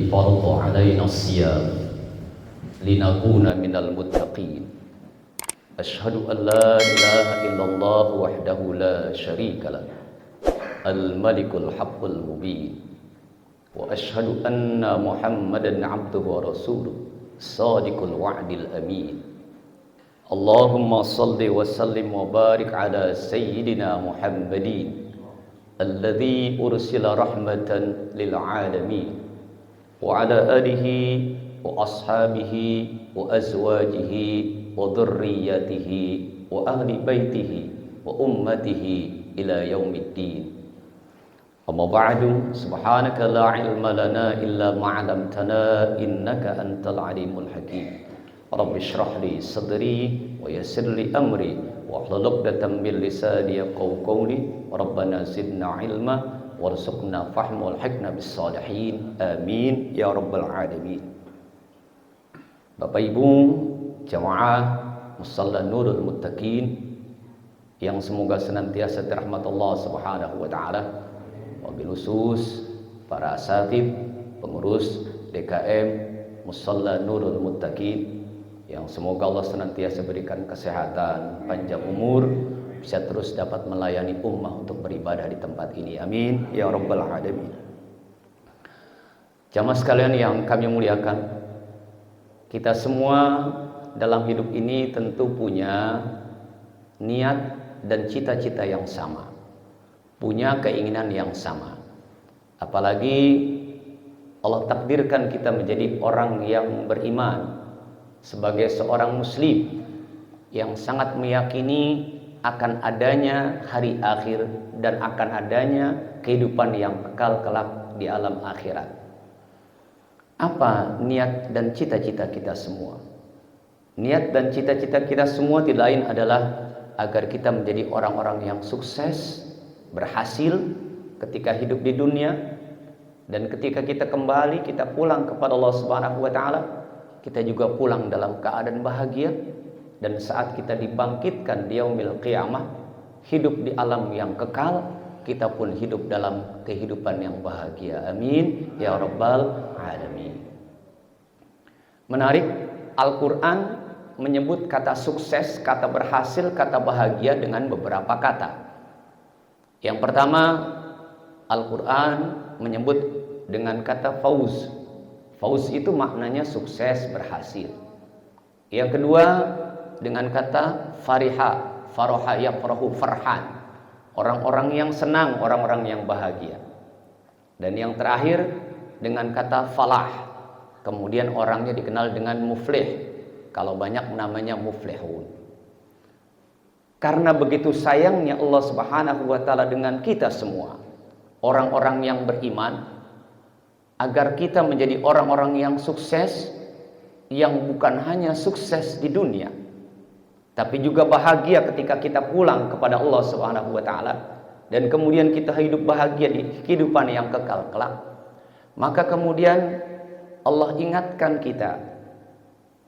فرض علينا الصيام لنكون من المتقين أشهد أن لا إله إلا الله وحده لا شريك له الملك الحق المبين وأشهد أن محمدا عبده ورسوله صادق الوعد الأمين اللهم صل وسلم وبارك على سيدنا محمد الذي أرسل رحمة للعالمين وعلى آله وأصحابه وأزواجه وذريته وأهل بيته وأمته إلى يوم الدين أما بعد سبحانك لا علم لنا إلا ما علمتنا إنك أنت العليم الحكيم رب اشرح لي صدري ويسر لي أمري واحلل عقدة من لساني يفقهوا قولي ربنا زدنا علما وارزقنا فهم والحقنا بالصالحين آمين يا رب العالمين. Bapak Ibu jamaah Musalla Nurul Muttaqin yang semoga senantiasa dirahmati Allah Subhanahu wa taala, wabil khusus para asatid pengurus DKM Musalla Nurul Muttaqin yang semoga Allah senantiasa berikan kesehatan, panjang umur, bisa terus dapat melayani ummah untuk beribadah di tempat ini. Amin ya rabbal alamin. Jamaah sekalian yang kami muliakan, kita semua dalam hidup ini tentu punya niat dan cita-cita yang sama, punya keinginan yang sama. Apalagi Allah takdirkan kita menjadi orang yang beriman, sebagai seorang muslim yang sangat meyakini akan adanya hari akhir dan akan adanya kehidupan yang kekal kelak di alam akhirat. Apa niat dan cita-cita kita semua? Niat dan cita-cita kita semua tidak lain adalah agar kita menjadi orang-orang yang sukses, berhasil ketika hidup di dunia, dan ketika kita kembali, kita pulang kepada Allah Subhanahu wa taala, kita juga pulang dalam keadaan bahagia, dan saat kita dibangkitkan di yaumil qiyamah, hidup di alam yang kekal, kita pun hidup dalam kehidupan yang bahagia. Amin ya rabbal alamin. Menarik, Al-Quran menyebut kata sukses, kata berhasil, kata bahagia dengan beberapa kata. Yang pertama, Al-Quran menyebut dengan kata fauz. Fauz itu maknanya sukses, berhasil. Yang kedua dengan kata fariha, faroha yafrahu farhan, orang-orang yang senang, orang-orang yang bahagia. Dan yang terakhir dengan kata falah, kemudian orangnya dikenal dengan muflih, kalau banyak namanya muflihun. Karena begitu sayangnya Allah Subhanahu wa taala dengan kita semua, orang-orang yang beriman, agar kita menjadi orang-orang yang sukses, yang bukan hanya sukses di dunia, tapi juga bahagia ketika kita pulang kepada Allah Subhanahu wa taala, dan kemudian kita hidup bahagia di kehidupan yang kekal kelak. Maka kemudian Allah ingatkan kita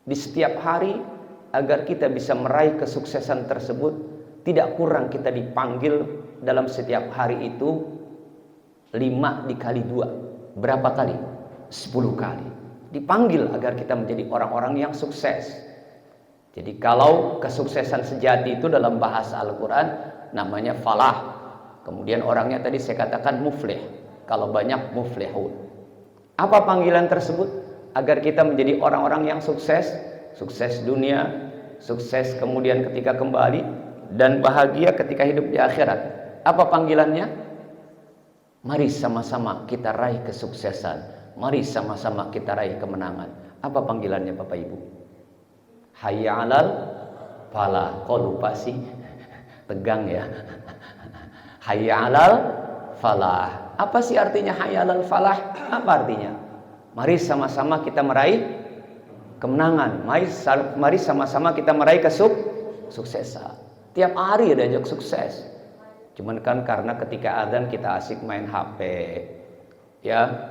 di setiap hari agar kita bisa meraih kesuksesan tersebut. Tidak kurang kita dipanggil dalam setiap hari itu 5 dikali 2. Berapa kali? 10 kali dipanggil agar kita menjadi orang-orang yang sukses. Jadi kalau kesuksesan sejati itu dalam bahasa Al-Quran namanya falah, kemudian orangnya tadi saya katakan muflih, kalau banyak muflihun. Apa panggilan tersebut? Agar kita menjadi orang-orang yang sukses, sukses dunia, sukses kemudian ketika kembali, dan bahagia ketika hidup di akhirat. Apa panggilannya? Mari sama-sama kita raih kesuksesan, mari sama-sama kita raih kemenangan. Apa panggilannya Bapak Ibu? Hayya 'alal falah. Kok lupa sih? Tegang ya. Hayya 'alal falah. Apa sih artinya hayya 'alal falah? Apa artinya? Mari sama-sama kita meraih kemenangan. Mari sama-sama kita meraih kesuksesan. Tiap hari ada ajak sukses. Cuman kan karena ketika adzan kita asik main HP, ya,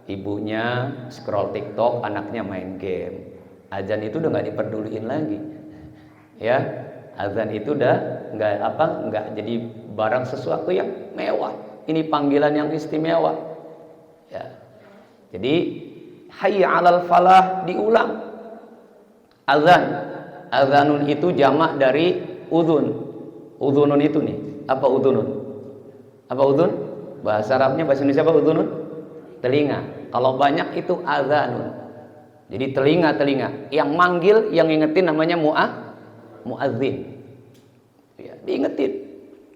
ibunya scroll TikTok, anaknya main game. Adzan itu udah nggak diperduliin lagi, ya. Adzan itu udah nggak jadi barang sesuatu yang mewah. Ini panggilan yang istimewa, ya. Jadi hayya 'alal falah diulang. Azan, azanun itu jamak dari udhun. Udhunun itu nih, apa udhunun? Apa udhun? Bahasa Arabnya, bahasa Indonesia apa udhunun? Telinga. Kalau banyak itu azanun. Jadi telinga-telinga. Yang manggil, yang ngingetin namanya muadzin. Ya, diingetin.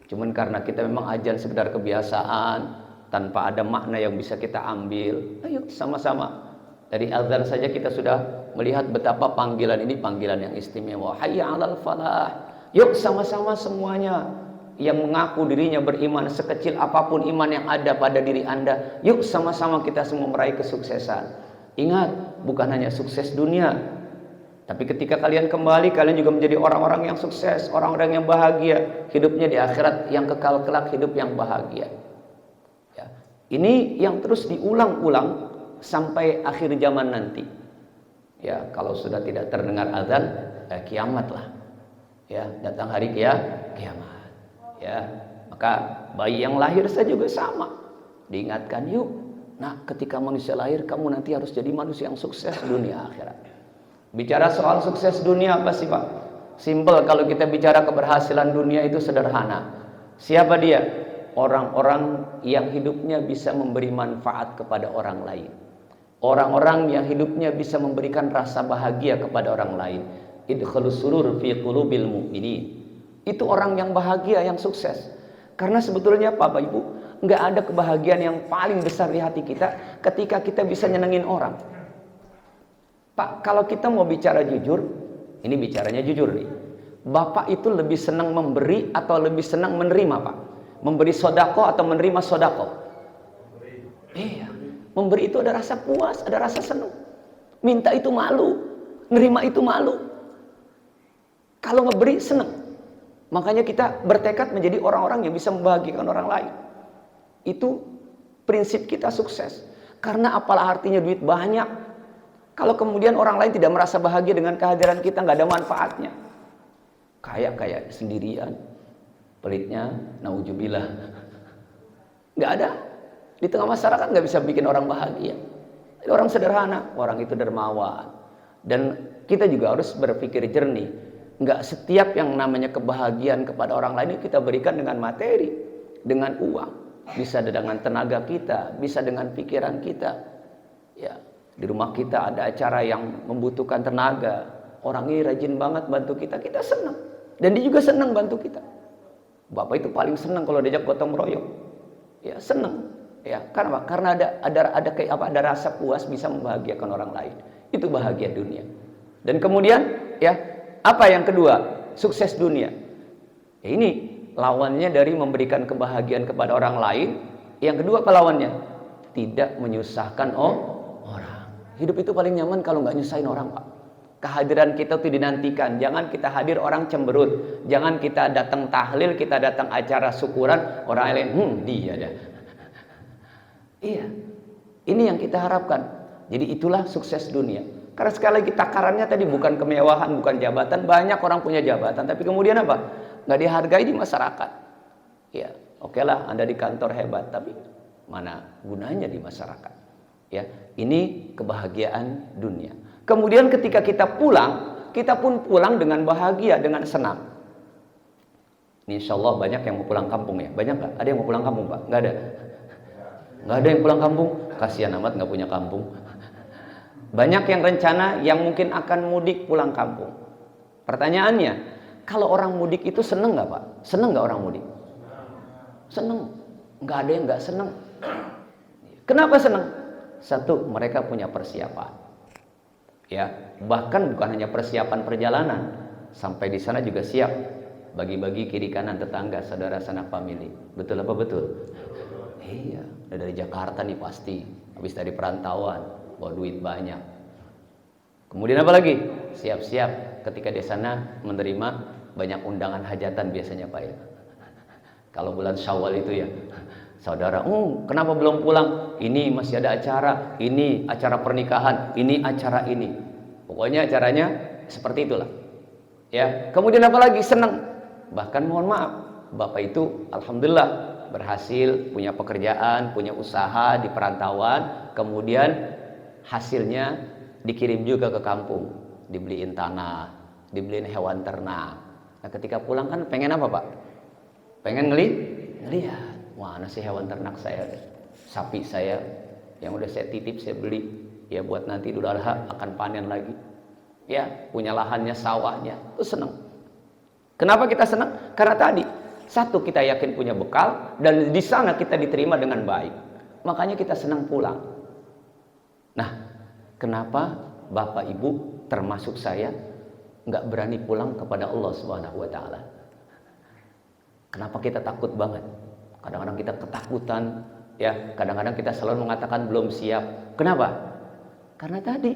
Cuman karena kita memang ajan sekedar kebiasaan, tanpa ada makna yang bisa kita ambil. Ayo sama-sama. Dari azan saja kita sudah melihat betapa panggilan ini panggilan yang istimewa. Hayya 'alal falah. Yuk sama-sama semuanya yang mengaku dirinya beriman, sekecil apapun iman yang ada pada diri Anda, yuk sama-sama kita semua meraih kesuksesan. Ingat, bukan hanya sukses dunia, tapi ketika kalian kembali, kalian juga menjadi orang-orang yang sukses, orang-orang yang bahagia, hidupnya di akhirat yang kekal kelak, hidup yang bahagia. Ya. Ini yang terus diulang-ulang sampai akhir zaman nanti. Ya, kalau sudah tidak terdengar azan, kiamatlah. Ya, datang hari kiamat. Ya, maka bayi yang lahir saja juga sama. Diingatkan, yuk. Nah, ketika manusia lahir, kamu nanti harus jadi manusia yang sukses dunia akhirat. Bicara soal sukses dunia apa sih, Pak? Simple, kalau kita bicara keberhasilan dunia itu sederhana. Siapa dia? Orang-orang yang hidupnya bisa memberi manfaat kepada orang lain. Orang-orang yang hidupnya bisa memberikan rasa bahagia kepada orang lain. Idkhalus surur fi qulubil mu'minin. Itu orang yang bahagia, yang sukses. Karena sebetulnya Bapak Ibu, nggak ada kebahagiaan yang paling besar di hati kita ketika kita bisa nyenengin orang. Pak, kalau kita mau bicara jujur, ini bicaranya jujur nih. Bapak itu lebih senang memberi atau lebih senang menerima, Pak? Memberi sodako atau menerima sodako? Iya, memberi itu ada rasa puas, ada rasa senang. Minta itu malu, nerima itu malu. Kalau ngeberi senang. Makanya kita bertekad menjadi orang-orang yang bisa membahagiakan orang lain. Itu prinsip kita sukses. Karena apalah artinya duit banyak kalau kemudian orang lain tidak merasa bahagia dengan kehadiran kita, nggak ada manfaatnya. Kayak sendirian, pelitnya, naujubillah. Nggak ada. Di tengah masyarakat nggak bisa bikin orang bahagia. Orang sederhana, orang itu dermawan. Dan kita juga harus berpikir jernih. Nggak setiap yang namanya kebahagiaan kepada orang lain kita berikan dengan materi, dengan uang. Bisa dengan tenaga kita, bisa dengan pikiran kita. Ya, di rumah kita ada acara yang membutuhkan tenaga. Orang ini rajin banget bantu kita, kita senang. Dan dia juga senang bantu kita. Bapak itu paling senang kalau diajak gotong royong. Ya, senang. Ya, karena apa? Karena ada rasa puas bisa membahagiakan orang lain. Itu bahagia dunia. Dan kemudian, ya, apa yang kedua? Sukses dunia. Ya, ini lawannya dari memberikan kebahagiaan kepada orang lain. Yang kedua apa lawannya? Tidak menyusahkan orang. Hidup itu paling nyaman kalau nggak nyusahin orang, Pak. Kehadiran kita itu dinantikan. Jangan kita hadir orang cemberut. Jangan kita datang tahlil, kita datang acara syukuran, orang lain, dia dah. Iya. Ini yang kita harapkan. Jadi itulah sukses dunia. Karena sekali lagi takarannya tadi bukan kemewahan, bukan jabatan. Banyak orang punya jabatan, tapi kemudian apa? Nggak dihargai di masyarakat. Ya, oke lah, Anda di kantor hebat, tapi mana gunanya di masyarakat? Ya, ini kebahagiaan dunia. Kemudian ketika kita pulang, kita pun pulang dengan bahagia, dengan senang. Insya Allah banyak yang mau pulang kampung ya. Banyak nggak? Ada yang mau pulang kampung, Pak? Nggak ada. Nggak ada yang pulang kampung. Kasihan amat nggak punya kampung. Banyak yang rencana yang mungkin akan mudik pulang kampung. Pertanyaannya, kalau orang mudik itu seneng nggak, Pak? Seneng nggak orang mudik? Seneng. Nggak ada yang nggak seneng. Kenapa seneng? Satu, mereka punya persiapan. Ya, bahkan bukan hanya persiapan perjalanan, sampai di sana juga siap bagi-bagi kiri kanan tetangga, saudara sanak famili. Betul apa betul? Iya, dari Jakarta nih pasti, habis dari perantauan. Bawa duit banyak. Kemudian apa lagi? Siap-siap ketika di sana menerima banyak undangan hajatan biasanya, Pak ya. Kalau bulan Syawal itu ya, saudara, kenapa belum pulang? Ini masih ada acara, ini acara pernikahan, ini acara ini. Pokoknya acaranya seperti itulah. Ya, kemudian apa lagi? Senang. Bahkan mohon maaf, Bapak itu alhamdulillah berhasil punya pekerjaan, punya usaha di perantauan, kemudian Hasilnya dikirim juga ke kampung, dibeliin tanah, dibeliin hewan ternak. Nah, ketika pulang kan pengen apa, Pak? Pengen ngelihat, mana sih hewan ternak saya, sapi saya yang udah saya titip, saya beli ya buat nanti Idul Adha akan panen lagi. Ya, punya lahannya, sawahnya, itu senang. Kenapa kita senang? Karena tadi, satu, kita yakin punya bekal dan di sana kita diterima dengan baik. Makanya kita senang pulang. Nah, kenapa Bapak Ibu termasuk saya nggak berani pulang kepada Allah Subhanahu wa taala? Kenapa kita takut banget? Kadang-kadang kita ketakutan, ya. Kadang-kadang kita selalu mengatakan belum siap. Kenapa? Karena tadi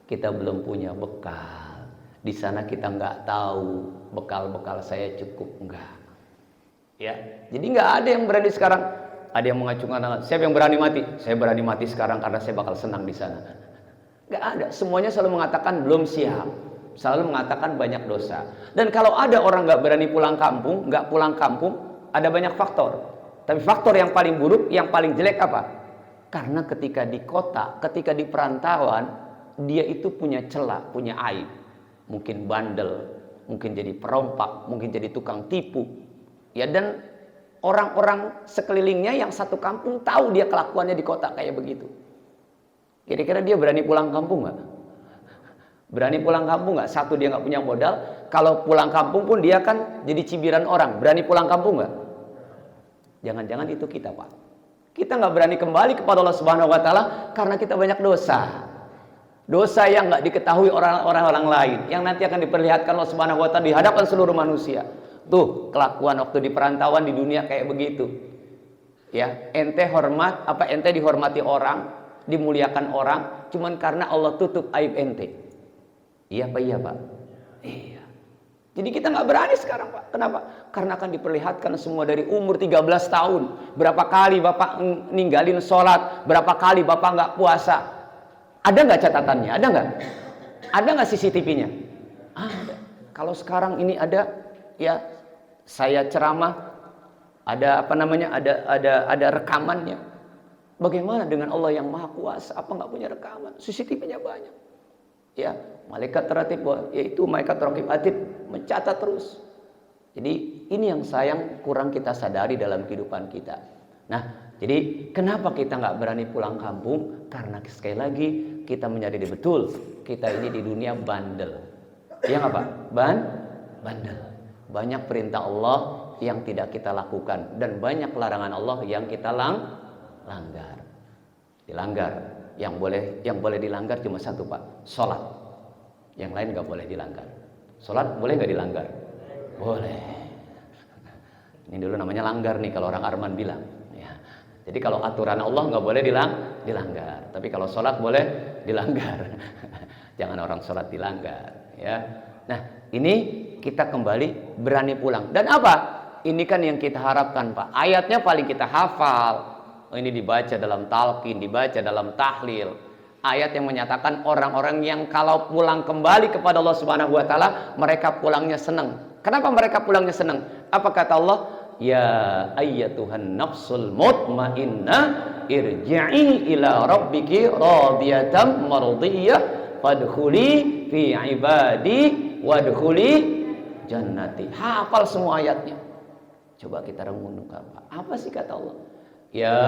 kita belum punya bekal. Di sana kita nggak tahu bekal-bekal saya cukup enggak. Ya, jadi nggak ada yang berani sekarang. Ada yang mengacungkan tangan. Siapa yang berani mati? Saya berani mati sekarang karena saya bakal senang di sana. Nggak ada. Semuanya selalu mengatakan belum siap. Selalu mengatakan banyak dosa. Dan kalau ada orang nggak berani pulang kampung, nggak pulang kampung, ada banyak faktor. Tapi faktor yang paling buruk, yang paling jelek apa? Karena ketika di kota, ketika di perantauan, dia itu punya celah, punya aib. Mungkin bandel, mungkin jadi perompak, mungkin jadi tukang tipu. Ya, dan orang-orang sekelilingnya yang satu kampung tahu dia kelakuannya di kota kayak begitu. Kira-kira dia berani pulang kampung nggak? Berani pulang kampung nggak? Satu, dia nggak punya modal. Kalau pulang kampung pun dia kan jadi cibiran orang. Berani pulang kampung nggak? Jangan-jangan itu kita, Pak. Kita nggak berani kembali kepada Allah Subhanahu Wa Taala karena kita banyak dosa. Dosa yang nggak diketahui orang-orang lain, yang nanti akan diperlihatkan Allah Subhanahu Wa Taala di hadapan seluruh manusia. Tuh kelakuan waktu di perantauan di dunia kayak begitu. Ya, ente hormat, apa ente dihormati orang, dimuliakan orang, cuman karena Allah tutup aib ente. Iya Pak, iya Pak. Iya. Jadi kita nggak berani sekarang Pak. Kenapa? Karena akan diperlihatkan semua dari umur 13 tahun. Berapa kali Bapak ninggalin sholat, berapa kali Bapak nggak puasa. Ada nggak catatannya? Ada nggak? Ada nggak CCTV-nya? Ada. Kalau sekarang ini ada, ya saya ceramah, ada apa namanya? Ada rekamannya. Bagaimana dengan Allah yang Maha Kuasa? Apa nggak punya rekaman? CCTV-nya banyak. Ya, malaikat ratib, yaitu malaikat raqib atid mencatat terus. Jadi ini yang sayang kurang kita sadari dalam kehidupan kita. Nah, jadi kenapa kita nggak berani pulang kampung? Karena sekali lagi kita menyadari betul kita ini di dunia bandel. Ya nggak Pak? Bandel. Banyak perintah Allah yang tidak kita lakukan dan banyak larangan Allah yang kita langgar. Dilanggar. Yang boleh dilanggar cuma satu Pak, sholat. Yang lain nggak boleh dilanggar. Sholat boleh nggak dilanggar? Boleh. Ini dulu namanya langgar nih kalau orang Arman bilang. Ya. Jadi kalau aturan Allah nggak boleh dilanggar. Tapi kalau sholat boleh dilanggar. Jangan orang sholat dilanggar. Ya. Nah ini kita kembali berani pulang. Dan apa? Ini kan yang kita harapkan Pak. Ayatnya paling kita hafal. Ini dibaca dalam talqin, dibaca dalam tahlil. Ayat yang menyatakan orang-orang yang kalau pulang kembali kepada Allah Subhanahu wa taala, mereka pulangnya senang. Kenapa mereka pulangnya senang? Apa kata Allah? Ya ayyatuhan nafsul mutmainnah irji'i ila rabbiki radiyatan mardiyah fadkhuli fi ibadi wadkhuli jannati. Hafal semua ayatnya. Coba kita renungkan apa sih kata Allah? Ya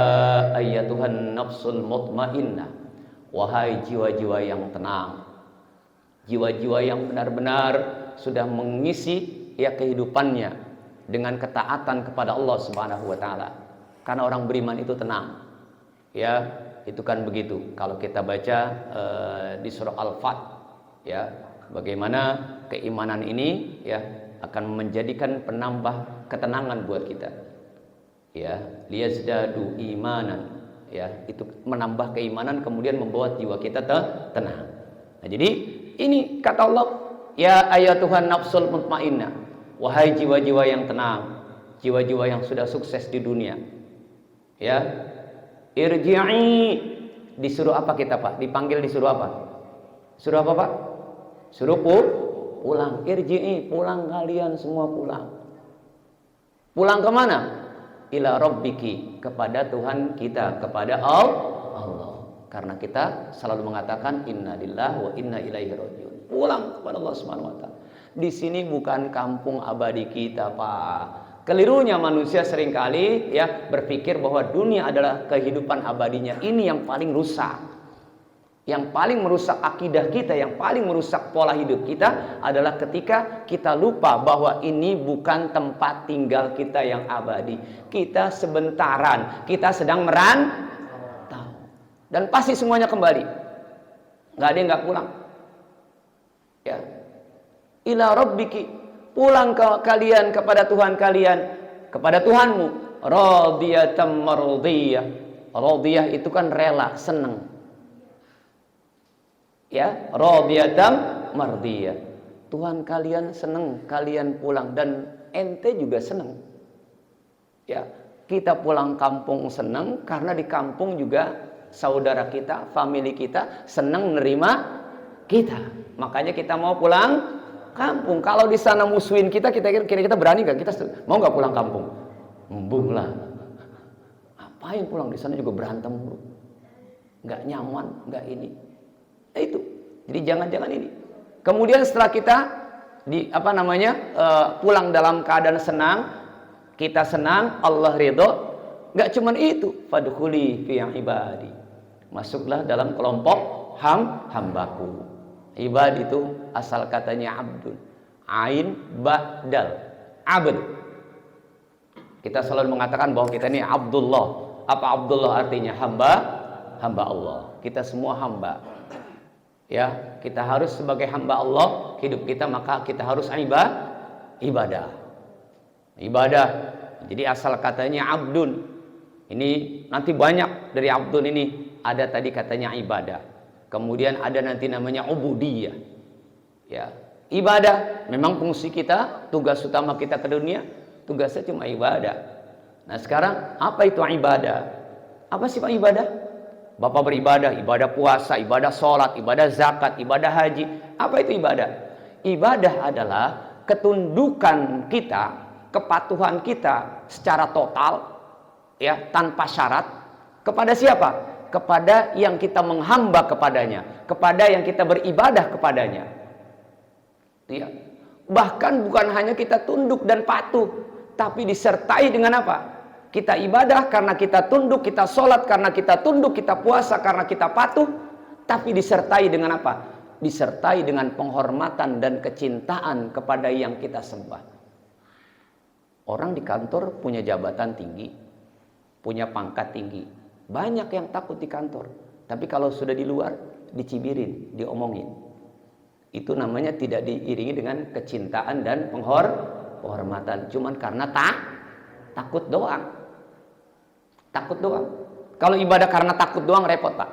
ayyatuhan nafsul mutmainnah, wahai jiwa-jiwa yang tenang, jiwa-jiwa yang benar-benar sudah mengisi ya kehidupannya dengan ketaatan kepada Allah Subhanahu wa taala. Karena orang beriman itu tenang. Ya, itu kan begitu. Kalau kita baca di surah Al-Fat, ya, bagaimana keimanan ini ya akan menjadikan penambah ketenangan buat kita. Ya, liyazdadu imanan, ya, itu menambah keimanan kemudian membawa jiwa kita tenang. Nah, jadi ini kata Allah, ya ayyatuhan nafsul mutmainnah, wahai jiwa-jiwa yang tenang, jiwa-jiwa yang sudah sukses di dunia. Ya, irji'i, disuruh apa kita Pak? Dipanggil disuruh apa? Suruh apa Pak? Suruh pulang. Irji'i, pulang kalian semua pulang. Pulang kemana? Ila rabbiki, kepada Tuhan kita, kepada Allah. Karena kita selalu mengatakan inna lillahi wa inna ilaihi rajiun. Pulang kepada Allah Subhanahu wa taala. Di sini bukan kampung abadi kita, Pak. Kelirunya manusia seringkali ya berpikir bahwa dunia adalah kehidupan abadinya. Ini yang paling rusak. Yang paling merusak akidah kita, yang paling merusak pola hidup kita adalah ketika kita lupa bahwa ini bukan tempat tinggal kita yang abadi. Kita sebentaran, kita sedang merantau. Dan pasti semuanya kembali. Nggak ada yang nggak pulang. Ya. Ila rabbiki, pulang ke kalian kepada Tuhan kalian, kepada Tuhanmu. Radiyatan mardiyah. Radiyah itu kan rela, senang. Ya, radiyatan mardiyah. Tuhan kalian senang kalian pulang dan ente juga senang. Ya, kita pulang kampung senang karena di kampung juga saudara kita, family kita senang menerima kita. Makanya kita mau pulang kampung. Kalau di sana musuhin kita, kita berani nggak? Kita mau nggak pulang kampung? Embung lah. Apain pulang, di sana juga berantem dulu. Nggak nyaman, nggak ini. Nah, itu. Jadi jangan-jangan ini. Kemudian setelah kita pulang dalam keadaan senang, kita senang, Allah ridho. Nggak cuman itu. Fadkhuli fi ibadi. Masuklah dalam kelompok hambaku. Ibad itu asal katanya abdun. Ain badal. Abd. Kita selalu mengatakan bahwa kita ini Abdullah. Apa Abdullah artinya? Hamba Allah. Kita semua hamba. Ya, kita harus sebagai hamba Allah hidup kita, maka kita harus ibadah. Jadi asal katanya abdun. Ini nanti banyak dari abdun ini. Ada tadi katanya ibadah. Kemudian ada nanti namanya ubudiyah. Ya, ibadah memang fungsi kita, tugas utama kita ke dunia, tugasnya cuma ibadah. Nah, sekarang apa itu ibadah? Apa sih Pak ibadah? Bapak beribadah, ibadah puasa, ibadah sholat, ibadah zakat, ibadah haji. Apa itu ibadah? Ibadah adalah ketundukan kita, kepatuhan kita secara total, ya, tanpa syarat. Kepada siapa? Kepada yang kita menghamba kepadanya, kepada yang kita beribadah kepadanya. Ya. Bahkan bukan hanya kita tunduk dan patuh, tapi disertai dengan apa? Kita ibadah karena kita tunduk, kita sholat karena kita tunduk, kita puasa karena kita patuh, tapi disertai dengan apa? Disertai dengan penghormatan dan kecintaan kepada yang kita sembah. Orang di kantor punya jabatan tinggi, punya pangkat tinggi, banyak yang takut di kantor, tapi kalau sudah di luar dicibirin, diomongin. Itu namanya tidak diiringi dengan kecintaan dan penghormatan, cuman karena takut doang. Takut doang. Kalau ibadah karena takut doang repot, Pak.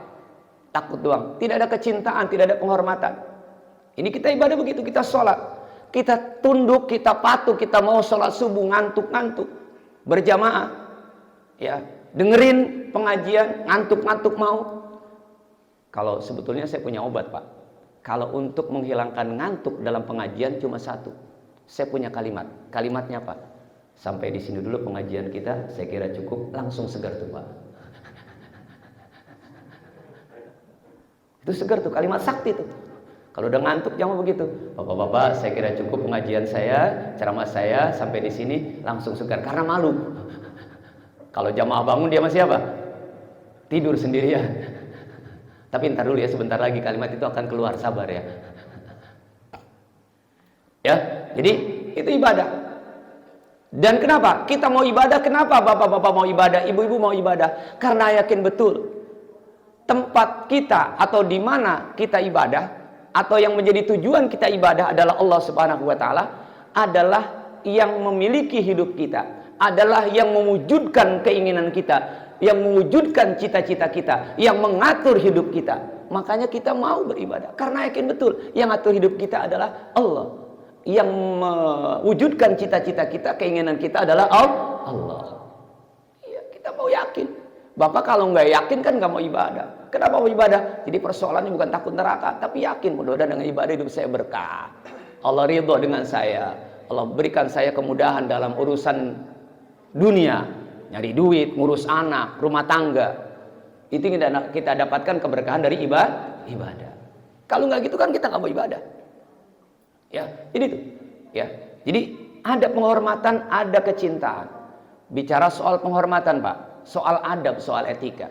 Takut doang. Tidak ada kecintaan, tidak ada penghormatan. Ini kita ibadah begitu, kita sholat. Kita tunduk, kita patuh, kita mau sholat subuh, ngantuk-ngantuk. Berjamaah. Ya, dengerin pengajian, ngantuk-ngantuk mau. Kalau sebetulnya saya punya obat, Pak. Kalau untuk menghilangkan ngantuk dalam pengajian cuma satu. Saya punya kalimat. Kalimatnya apa? Sampai di sini dulu pengajian kita, saya kira cukup, langsung segar tuh Pak. Itu segar tuh, kalimat sakti tuh. Kalau udah ngantuk jangan begitu. Bapak-bapak, saya kira cukup pengajian saya, ceramah saya sampai di sini langsung segar karena malu. Kalau jamaah bangun dia masih apa? Tidur sendirian. Tapi ntar dulu ya, sebentar lagi kalimat itu akan keluar, sabar ya. Ya, jadi itu ibadah. Dan kenapa? Kita mau ibadah, kenapa bapak-bapak mau ibadah, ibu-ibu mau ibadah? Karena yakin betul tempat kita atau di mana kita ibadah atau yang menjadi tujuan kita ibadah adalah Allah Subhanahu wa taala, adalah yang memiliki hidup kita, adalah yang mewujudkan keinginan kita, yang mewujudkan cita-cita kita, yang mengatur hidup kita. Makanya kita mau beribadah karena yakin betul yang ngatur hidup kita adalah Allah. Yang mewujudkan cita-cita kita, keinginan kita adalah Allah. Ya, kita mau yakin. Bapak kalau nggak yakin kan nggak mau ibadah. Kenapa mau ibadah? Jadi persoalannya bukan takut neraka, tapi yakin mudah-mudahan dengan ibadah hidup saya berkah. Allah ridho dengan saya. Allah berikan saya kemudahan dalam urusan dunia, nyari duit, ngurus anak, rumah tangga. Itu yang kita dapatkan keberkahan dari ibadah. Kalau nggak gitu kan kita nggak mau ibadah. Ya, jadi itu. Ya, jadi ada penghormatan, ada kecintaan. Bicara soal penghormatan, Pak, soal adab, soal etika.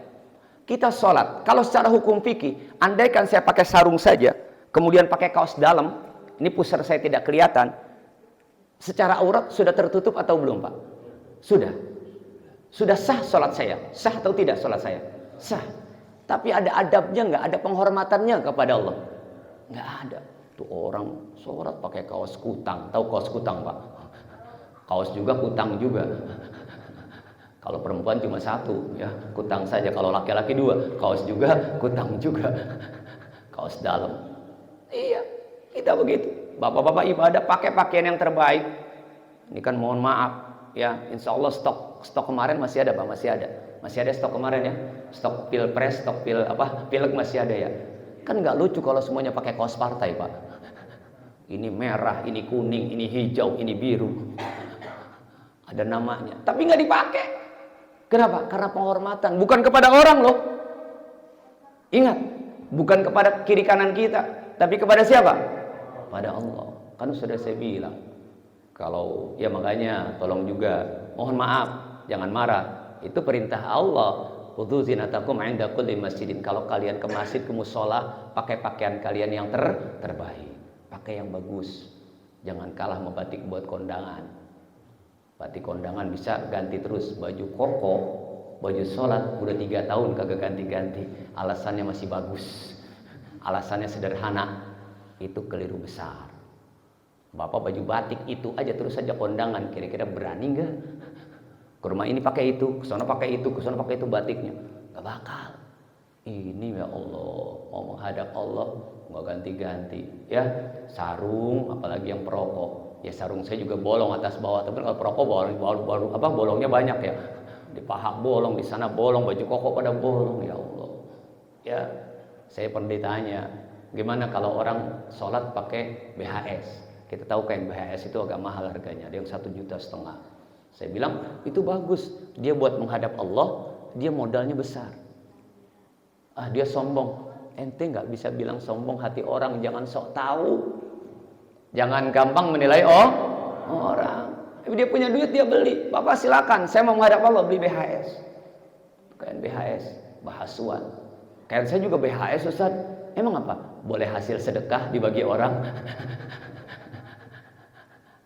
Kita sholat, kalau secara hukum fikih, andaikan saya pakai sarung saja, kemudian pakai kaos dalam, ini pusar saya tidak kelihatan, secara aurat sudah tertutup atau belum, Pak? Sudah. Sudah sah sholat saya? Sah atau tidak sholat saya? Sah. Tapi ada adabnya nggak? Ada penghormatannya kepada Allah? Nggak ada. Tuh orang sholat pakai kaos kutang. Tahu kaos kutang, Pak? Kaos juga, kutang juga. Kalau perempuan cuma satu, ya kutang saja. Kalau laki-laki dua, kaos juga, kutang juga. Kaos dalam. Iya, kita begitu. Bapak-bapak ibadah pakai pakaian yang terbaik. Ini kan mohon maaf, ya insya Allah stok kemarin masih ada, Pak, masih ada stok kemarin ya. Stok pilpres, stok pileg masih ada ya. Kan nggak lucu kalau semuanya pakai kaos partai, Pak. Ini merah, ini kuning, ini hijau, ini biru. Ada namanya, tapi nggak dipakai. Kenapa? Karena penghormatan, bukan kepada orang loh. Ingat, bukan kepada kiri kanan kita, tapi kepada siapa? Pada Allah. Kan sudah saya bilang. Kalau ya makanya tolong juga mohon maaf, jangan marah. Itu perintah Allah. Khudzu zinatakum 'inda kulli masjidin. Kalau kalian ke masjid, ke mushola, pakai pakaian kalian yang terbaik. Pakai yang bagus. Jangan kalah sama batik buat kondangan. Batik kondangan bisa ganti terus, baju koko, baju sholat udah 3 tahun kagak ganti-ganti, alasannya masih bagus, alasannya sederhana. Itu keliru besar. Bapak baju batik itu aja terus saja kondangan, kira-kira berani nggak? Ke rumah ini pakai itu, ke sana pakai itu, ke sana pakai itu batiknya, nggak bakal. Ini ya Allah, mau menghadap Allah nggak ganti-ganti, ya sarung, apalagi yang perokok. Ya sarung saya juga bolong atas bawah, tapi kalau perokok bolongnya banyak ya. Di paha bolong, di sana bolong, baju koko pada bolong, ya Allah. Ya, saya pernah ditanya, gimana kalau orang sholat pakai BHS? Kita tahu kain BHS itu agak mahal harganya, ada yang 1,5 juta. Saya bilang itu bagus, dia buat menghadap Allah, dia modalnya besar. Dia sombong. Ente nggak bisa bilang sombong hati orang, jangan sok tahu. Jangan gampang menilai orang. Dia punya duit, dia beli. Bapak silakan, saya mau menghadap Allah, beli BHS. Kain BHS, bahasuan. Kain saya juga BHS, Ustaz. Emang apa? Boleh hasil sedekah dibagi orang.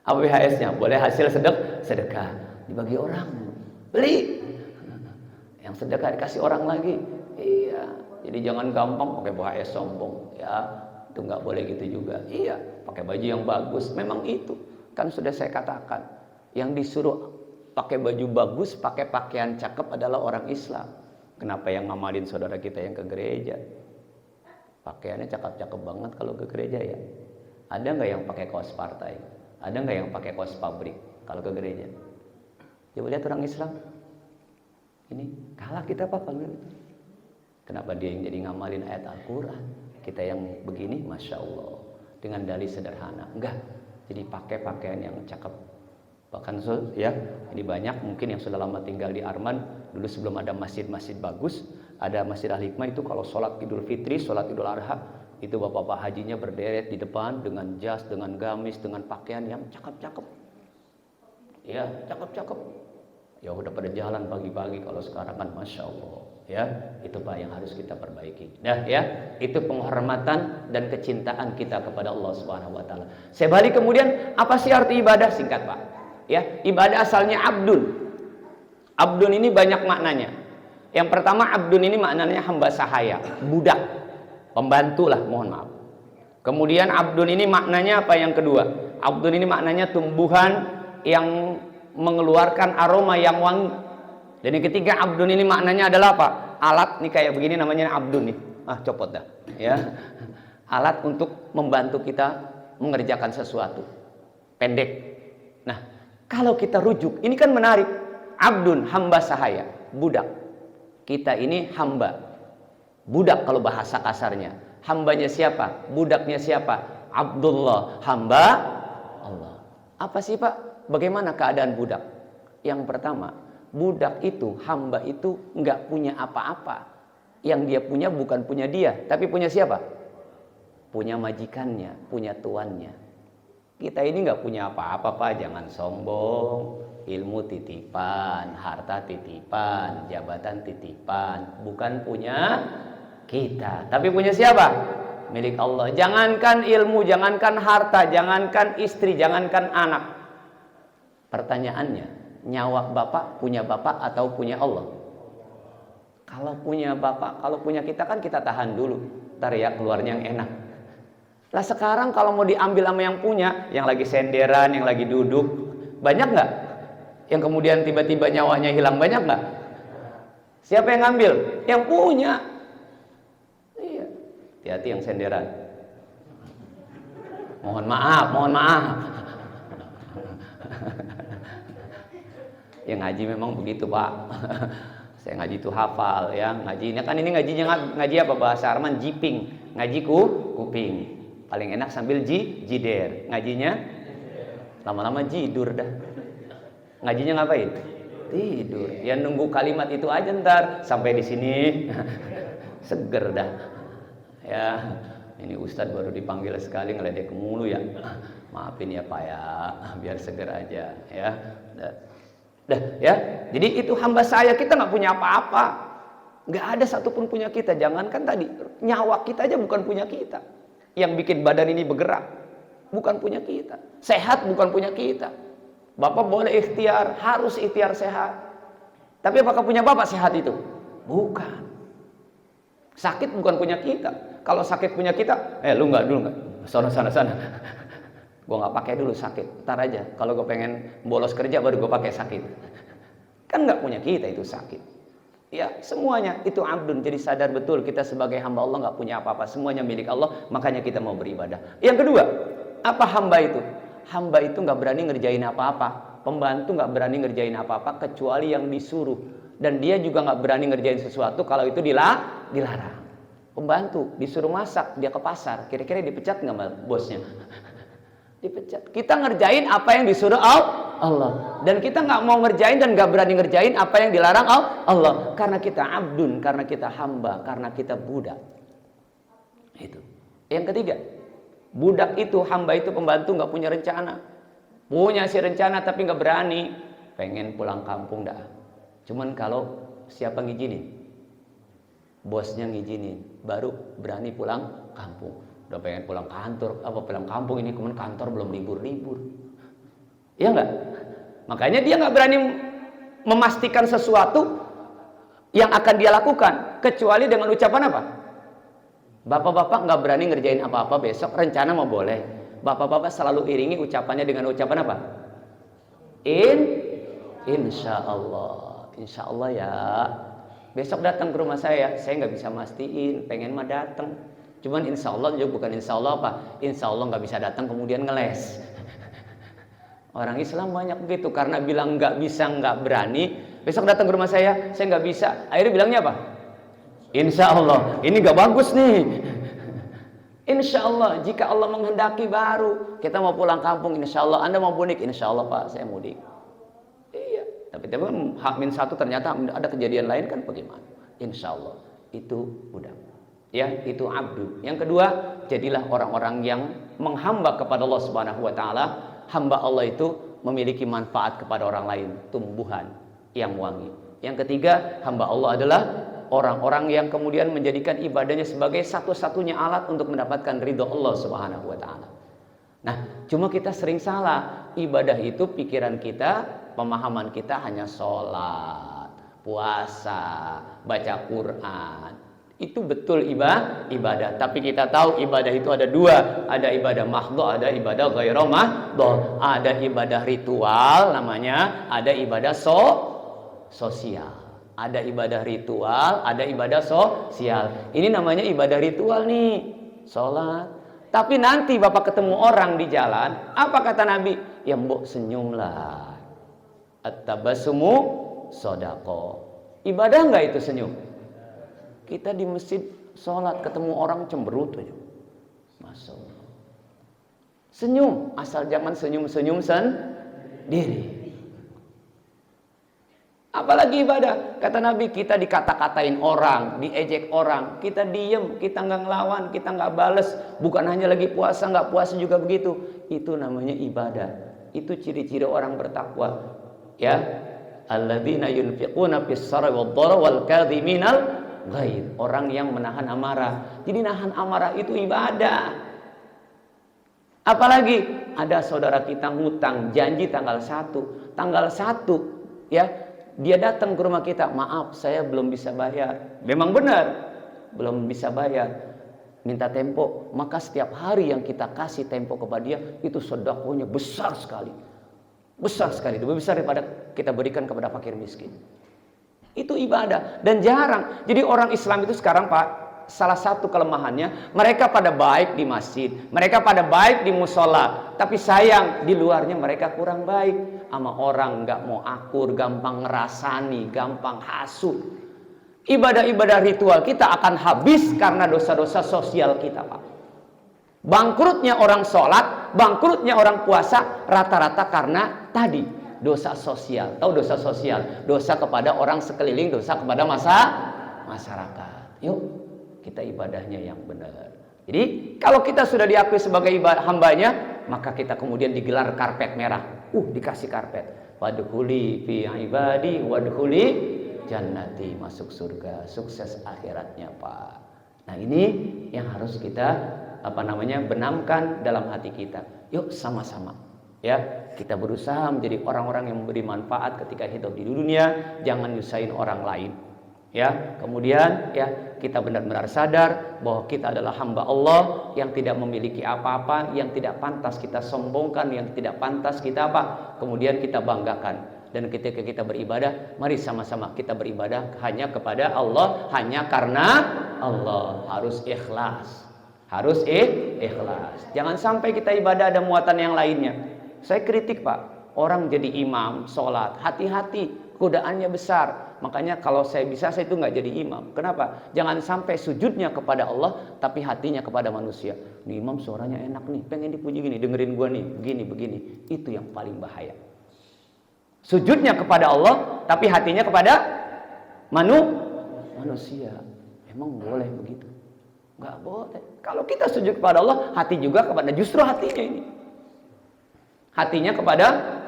Apa BHS-nya? Boleh hasil sedekah dibagi orang. Beli. Yang sedekah dikasih orang lagi. Iya. Jadi jangan gampang pakai BHS sombong, ya. Itu nggak boleh gitu juga. Iya, pakai baju yang bagus. Memang itu kan sudah saya katakan, yang disuruh pakai baju bagus, pakai pakaian cakep adalah orang Islam. Kenapa yang ngamalin saudara kita yang ke gereja? Pakaiannya cakep-cakep banget kalau ke gereja ya. Ada nggak yang pakai kaos partai? Ada nggak yang pakai kaos pabrik kalau ke gereja? Coba lihat orang Islam. Ini kalah kita Pak kalau itu. Kenapa dia yang jadi ngamalin ayat Al-Quran? Kita yang begini, Masya Allah, dengan dalih sederhana. Enggak, jadi pakai pakaian yang cakep. Bahkan ya, ini banyak mungkin yang sudah lama tinggal di Arman. Dulu sebelum ada masjid-masjid bagus, ada Masjid Al-Hikmah itu kalau sholat Idul Fitri, sholat Idul Adha, itu bapak-bapak hajinya berderet di depan dengan jas, dengan gamis, dengan pakaian yang cakep-cakep. Ya, cakep-cakep. Ya udah pada jalan pagi-pagi, kalau sekarang kan Masya Allah. Ya, itu Pak yang harus kita perbaiki. Nah, ya, itu penghormatan dan kecintaan kita kepada Allah Subhanahu wa taala. Saya balik kemudian, apa sih arti ibadah? Singkat, Pak. Ya, ibadah asalnya abdun. Abdun ini banyak maknanya. Yang pertama, abdun ini maknanya hamba sahaya, budak, pembantu lah, mohon maaf. Kemudian abdun ini maknanya apa yang kedua? Abdun ini maknanya tumbuhan yang mengeluarkan aroma yang wangi. Dan yang ketiga, abdun ini maknanya adalah apa? Alat nih kayak begini namanya abdun nih. Copot dah. Ya. Alat untuk membantu kita mengerjakan sesuatu. Pendek. Nah, kalau kita rujuk, ini kan menarik. Abdun, hamba sahaya, budak. Kita ini hamba. Budak kalau bahasa kasarnya. Hambanya siapa? Budaknya siapa? Abdullah, hamba Allah. Apa sih Pak? Bagaimana keadaan budak? Yang pertama, budak itu, hamba itu nggak punya apa-apa. Yang dia punya bukan punya dia, tapi punya siapa? Punya majikannya, punya tuannya. Kita ini nggak punya apa-apa, Pak. Jangan sombong. Ilmu titipan, harta titipan, jabatan titipan, bukan punya kita, tapi punya siapa? Milik Allah. Jangankan ilmu, jangankan harta, jangankan istri, jangankan anak. Pertanyaannya, nyawa bapak punya bapak atau punya Allah? Kalau punya bapak, kalau punya kita kan kita tahan dulu, ntar ya keluarnya yang enak. Lah sekarang kalau mau diambil sama yang punya, yang lagi senderan, yang lagi duduk, banyak nggak? Yang kemudian tiba-tiba nyawanya hilang, banyak nggak? Siapa yang ngambil? Yang punya. Iya. Hati-hati yang senderan. Mohon maaf, mohon maaf. Yang ngaji memang begitu, Pak. Saya ngaji itu hafal ya, ngajinya kan ini ngajinya ngaji apa bahasa Arman, jiping, ngaji kuping. Paling enak sambil jider. Ngajinya lama-lama jidur dah. Ngajinya ngapain? Tidur. Ya nunggu kalimat itu aja ntar sampai di sini seger dah. Ya, ini Ustadz baru dipanggil sekali ngeledek mulu ya. Maafin ya Pak ya, biar seger aja ya. Dah ya. Jadi itu hamba saya, kita nggak punya apa-apa. Nggak ada satupun punya kita. Jangankan tadi nyawa kita aja bukan punya kita. Yang bikin badan ini bergerak bukan punya kita. Sehat bukan punya kita. Bapak boleh ikhtiar, harus ikhtiar sehat. Tapi apakah punya bapak sehat itu? Bukan. Sakit bukan punya kita. Kalau sakit punya kita, lu nggak dulu nggak. Sana. Gue nggak pakai dulu sakit. Ntar aja. Kalau gue pengen bolos kerja baru gue pakai sakit. Kan nggak punya kita itu sakit. Ya semuanya itu abdun. Jadi sadar betul kita sebagai hamba Allah nggak punya apa-apa. Semuanya milik Allah. Makanya kita mau beribadah. Yang kedua, apa hamba itu? Hamba itu nggak berani ngerjain apa-apa. Pembantu nggak berani ngerjain apa-apa kecuali yang disuruh. Dan dia juga nggak berani ngerjain sesuatu kalau itu dilarang. Pembantu disuruh masak, dia ke pasar. Kira-kira dipecat nggak sama bosnya? Dipecat. Kita ngerjain apa yang disuruh Allah. Dan kita nggak mau ngerjain dan nggak berani ngerjain apa yang dilarang Allah. Karena kita abdun, karena kita hamba, karena kita budak. Itu. Yang ketiga. Budak itu, hamba itu, pembantu nggak punya rencana. Punya sih rencana tapi nggak berani. Pengen pulang kampung dah. Cuman kalau siapa ngizinin? Bosnya ngizinin, baru berani pulang kampung. Udah pengen pulang kantor, apa pulang kampung ini kemudian kantor belum libur-libur. Iya nggak? Makanya dia nggak berani memastikan sesuatu yang akan dia lakukan kecuali dengan ucapan apa? Bapak-bapak nggak berani ngerjain apa-apa besok, rencana mau boleh. Bapak-bapak selalu iringi ucapannya dengan ucapan apa? Insya Allah ya. Besok datang ke rumah saya nggak bisa mastiin, pengen mah datang. Cuman insya Allah juga bukan insya Allah apa? Insya Allah nggak bisa datang kemudian ngeles. Orang Islam banyak begitu karena bilang nggak bisa, nggak berani. Besok datang ke rumah saya nggak bisa. Akhirnya bilangnya apa? Insya Allah, ini gak bagus nih. Insya Allah, jika Allah menghendaki baru kita mau pulang kampung. Insya Allah, Anda mau mudik. Insya Allah Pak, saya mudik. Iya, tapi H-1 ternyata ada kejadian lain kan bagaimana? Insya Allah, itu budak. Ya, itu abdu. Yang kedua, jadilah orang-orang yang menghamba kepada Allah Subhanahu Wa Taala. Hamba Allah itu memiliki manfaat kepada orang lain, tumbuhan yang wangi. Yang ketiga, hamba Allah adalah orang-orang yang kemudian menjadikan ibadahnya sebagai satu-satunya alat untuk mendapatkan ridho Allah Subhanahu wa taala. Nah, cuma kita sering salah. Ibadah itu pikiran kita, pemahaman kita hanya sholat, puasa, baca Quran. Itu betul ibadah. Tapi kita tahu ibadah itu ada dua. Ada ibadah mahdhah, ada ibadah ghairu mahdhah. Ada ibadah ritual namanya, ada ibadah sosial. Ada ibadah ritual, ada ibadah sosial. Ini namanya ibadah ritual nih, sholat. Tapi nanti Bapak ketemu orang di jalan, apa kata Nabi? Ya mbok senyumlah. At-tabassumu shadaqah. Ibadah enggak itu senyum? Kita di masjid sholat ketemu orang cemberut aja. Masya Allah. Senyum, asal jangan senyum-senyum sendiri. Apa apalagi ibadah. Kata Nabi, kita dikata-katain orang, diejek orang, kita diem, kita nggak ngelawan, kita nggak bales. Bukan hanya lagi puasa, nggak puasa juga begitu. Itu namanya ibadah. Itu ciri-ciri orang bertakwa. Ya, alladzina yunfiquna fis-sarri wad-dharra wal kadhiminal ghaidh. Orang yang menahan amarah. Jadi nahan amarah itu ibadah. Apalagi ada saudara kita ngutang janji tanggal 1. Tanggal 1 ya, dia datang ke rumah kita, maaf saya belum bisa bayar. Memang benar, belum bisa bayar. Minta tempo, maka setiap hari yang kita kasih tempo kepada dia, itu sedekahnya besar sekali. Besar sekali, lebih besar daripada kita berikan kepada fakir miskin. Itu ibadah dan jarang. Jadi orang Islam itu sekarang Pak, salah satu kelemahannya, mereka pada baik di masjid, mereka pada baik di musola, tapi sayang di luarnya mereka kurang baik. Sama orang nggak mau akur, gampang ngerasani, gampang hasut. Ibadah-ibadah ritual kita akan habis karena dosa-dosa sosial kita Pak. Bangkrutnya orang sholat, bangkrutnya orang puasa rata-rata karena tadi dosa sosial. Tahu dosa sosial? Dosa kepada orang sekeliling, dosa kepada masyarakat. Yuk kita ibadahnya yang benar. Jadi kalau kita sudah diakui sebagai hambanya, maka kita kemudian digelar karpet merah. Dikasih karpet. Wadkhuli fi ibadi wadkhuli jannati, masuk surga, sukses akhiratnya Pak. Nah ini yang harus kita benamkan dalam hati kita. Yuk sama-sama ya, kita berusaha menjadi orang-orang yang memberi manfaat ketika hidup di dunia, jangan nyusahin orang lain. Ya, kemudian ya kita benar-benar sadar bahwa kita adalah hamba Allah yang tidak memiliki apa-apa, yang tidak pantas kita sombongkan, yang tidak pantas kita kemudian kita banggakan. Dan ketika kita beribadah, mari sama-sama kita beribadah hanya kepada Allah, hanya karena Allah. Harus ikhlas. Harus ikhlas. Jangan sampai kita ibadah ada muatan yang lainnya. Saya kritik Pak, orang jadi imam, sholat, hati-hati, godaannya besar. Makanya kalau saya bisa, saya itu nggak jadi imam. Kenapa? Jangan sampai sujudnya kepada Allah, tapi hatinya kepada manusia. Nih imam suaranya enak nih, pengen dipuji gini, dengerin gua nih, begini. Itu yang paling bahaya. Sujudnya kepada Allah, tapi hatinya kepada manusia. Emang boleh begitu? Nggak boleh. Kalau kita sujud kepada Allah, hati juga kepada, justru hatinya ini. Hatinya kepada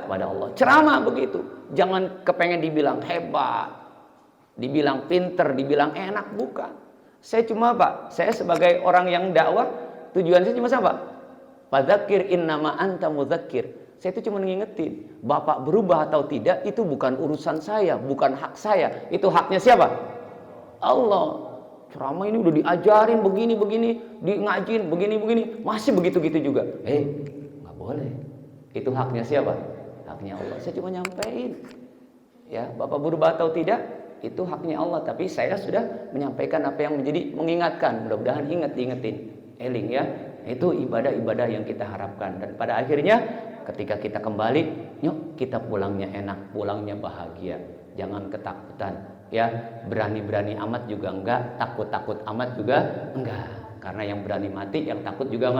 Allah. Ceramah begitu. Jangan kepengen dibilang hebat, dibilang pinter, dibilang enak, bukan. Saya cuma saya sebagai orang yang dakwah, tujuan saya cuma apa? Fadzakir innama anta mudzakir. Saya itu cuma ngingetin, Bapak berubah atau tidak itu bukan urusan saya, bukan hak saya. Itu haknya siapa? Allah. Ceramah ini udah diajarin begini, di-ngajin begini, masih begitu-gitu juga. Nggak boleh. Itu haknya siapa? Haknya Allah. Saya cuma nyampein. Ya, Bapak berubah atau tidak, itu haknya Allah. Tapi saya sudah menyampaikan apa yang menjadi mengingatkan. Mudah-mudahan diingetin. Eling ya. Itu ibadah-ibadah yang kita harapkan. Dan pada akhirnya ketika kita kembali, yuk kita pulangnya enak, pulangnya bahagia. Jangan ketakutan. Ya, berani-berani amat juga enggak, takut-takut amat juga enggak. Karena yang berani mati, yang takut juga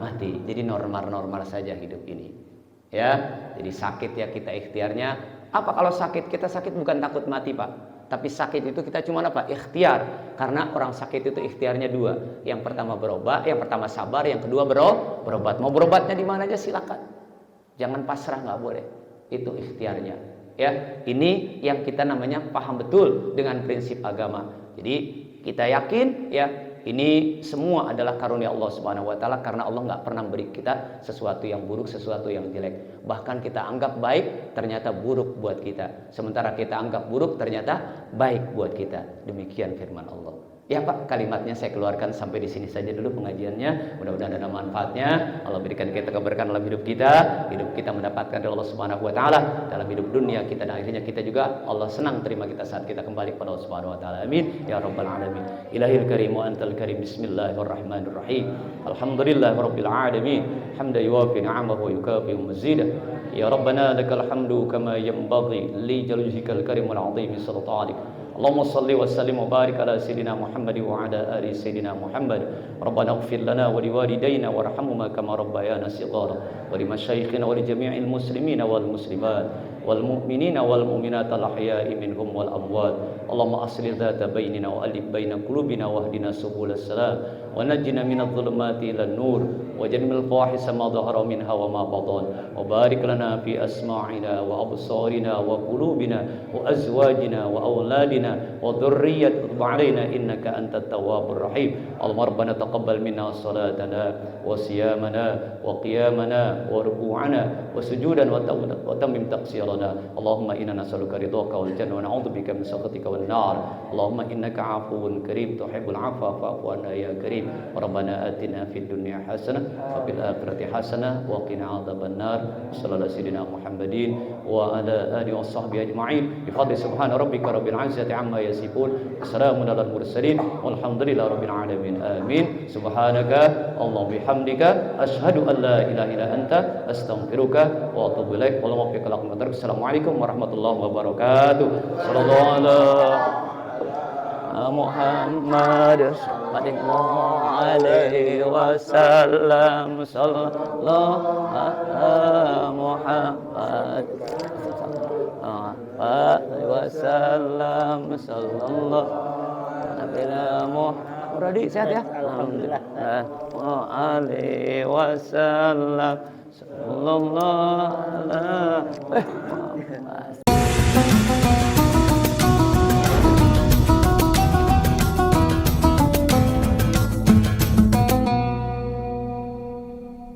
mati. Jadi normal-normal saja hidup ini. Ya, jadi sakit ya kita ikhtiarnya. Apa kalau sakit? Kita sakit bukan takut mati Pak. Tapi sakit itu kita cuma ikhtiar. Karena orang sakit itu ikhtiarnya dua. Yang pertama berobat, yang pertama sabar, yang kedua berobat. Mau berobatnya di mana aja silakan. Jangan pasrah, nggak boleh. Itu ikhtiarnya. Ya, ini yang kita namanya paham betul dengan prinsip agama. Jadi kita yakin ya, ini semua adalah karunia Allah Subhanahu wa taala, karena Allah nggak pernah beri kita sesuatu yang buruk, sesuatu yang jelek. Bahkan kita anggap baik, ternyata buruk buat kita. Sementara kita anggap buruk, ternyata baik buat kita. Demikian firman Allah. Ya Pak, kalimatnya saya keluarkan sampai di sini saja dulu pengajiannya. Mudah-mudahan ada manfaatnya. Allah berikan kita keberkahan dalam hidup kita mendapatkan dari Allah Subhanahu wa taala dalam hidup dunia kita, dan akhirnya kita juga Allah senang terima kita saat kita kembali kepada Allah Subhanahu wa taala. Amin ya rabbal alamin. Ilahil karim wa antal karim. Bismillahirrahmanirrahim. Alhamdulillahirabbil alamin. Hamdan yuwafi ni'amahu wa yukafi mazidah. Ya rabbana lakal hamdu kama yanbaghi li jalujikal karimul azim sallallahu alaihi. Allahumma salli wa sallim wa barik ala sayyidina Muhammad wa ala ali sayyidina Muhammad. Rabbana ighfir lana wa liwalidayna warhamhuma kama rabbayana shighara wa limashayikhina wa li jami'il muslimina wal muslimat. wal mu'minina wal mu'minat al ahya'i minhum wal amwat. Allahumma aslih dzata bainina wa alif baina qulubina wahdina subulas salam wa najjina minadh dhulumati ilan nur wa jannibnal fawahisha ma dhahara minha wa ma batan wa barik lana fi asma'ina wa absarina wa qulubina wa azwajina wa auladina wa dhurriyyatina alaina innaka antat tawwabur rahim. Allahumma rabbana taqabbal minna salatana wa siyamana wa qiyamana wa ruku'ana wa sujudan wa tamim taqsirana. Allahumma inna nas'aluka ridhaka wal jannah wa na'udzubika min sakhatika wan nar. Allahumma innaka 'afuwun karim tuhibbul 'afwa fa'fu 'anna ya karim. Rabbana atina fid dunya hasanah wa fil akhirati hasanah wa qina adzabannar. Sallallahu sayyidina Muhammadin wa ala alihi wa sahbihi ajma'in. Bi fadli subhana rabbika rabbil 'izzati 'amma yasifun. Assalamun alal mursalin walhamdulillahi rabbil alamin. Amin. Subhanaka Allahumma bihamdika asyhadu an la ilaha illa anta astaghfiruka wa atubu ilaik. Assalamualaikum warahmatullahi wabarakatuh. Sallallahu ala Muhammad sallallahu alaihi wasallam. Sallallahu ala Muhammad alaihi wasallam. Sallallahu alaihi Muhammad. Sehat ya? Alhamdulillah. Alaihi wasallam. Sallallahu alaihi Muhammad.